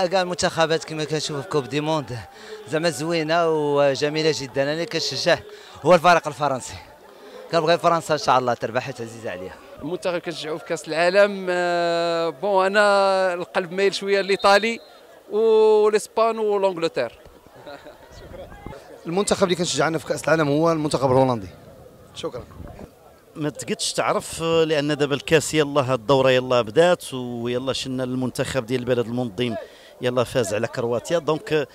كاع المنتخبات كما كنشوف في كوب دي موند زعما زوينه وجميله جدا. انا اللي كنشجع هو الفريق الفرنسي، كنبغي فرنسا ان شاء الله تربح حيت عزيزه عليا. المنتخب كنشجعو في كاس العالم بون انا القلب مايل شويه للايطالي والاسبان والانجلتير. المنتخب اللي كنشجع في كاس العالم هو المنتخب الهولندي. شكرا. ما تقدش تعرف لان دابا الكاس يلاه الدوره يلاه بدات ويلا شنا المنتخب ديال البلد المنظم يلا فاز على كرواتيا. دونك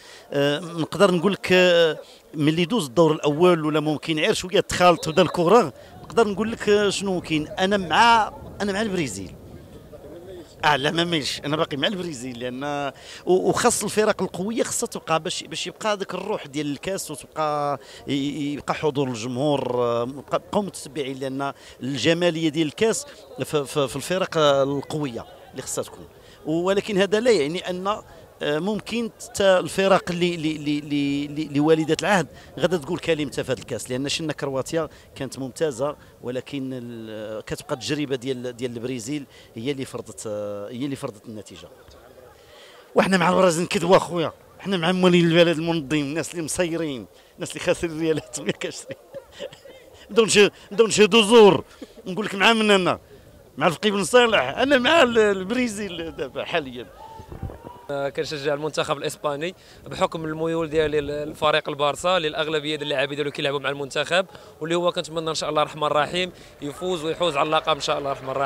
نقدر نقول لك ملي دوز الدور الاول ولا ممكن غير شويه تخالط ودا الكره نقدر نقول لك شنو كاين. انا مع البرازيل. لا ما ميلش انا باقي مع البرازيل لان وخاص الفرق القويه خاصها تبقى باش يبقى هذاك الروح ديال الكاس وتبقى يبقى حضور الجمهور بقاو متتبعين لان الجماليه ديال الكاس في الفرق القويه اللي خاصها تكون. ولكن هذا لا يعني ان ممكن الفرق اللي والده العهد غادا تقول كلمتها في هذا الكاس لان شنا كرواتيا كانت ممتازه ولكن كتبقى التجربه ديال البرازيل هي اللي فرضت النتيجه. وحنا مع البرازيل نكذبوا اخويا، حنا مع موالين البلد المنظم، الناس اللي مسيرين، الناس اللي خاسرين الريالات ما كاشرين. نبداو نشهدوا زور نقول لك مع من انا مع الفقيه بن صالح. انا مع البرازيل دابا حاليا. كنشجع المنتخب الاسباني بحكم الميول ديالي للفريق البارسا اللي الاغلبيه ديال اللاعبين ديالو كيلعبوا مع المنتخب واللي هو كنتمنى ان شاء الله الرحمن الرحيم يفوز ويحوز على اللقب ان شاء الله الرحمن الرحيم.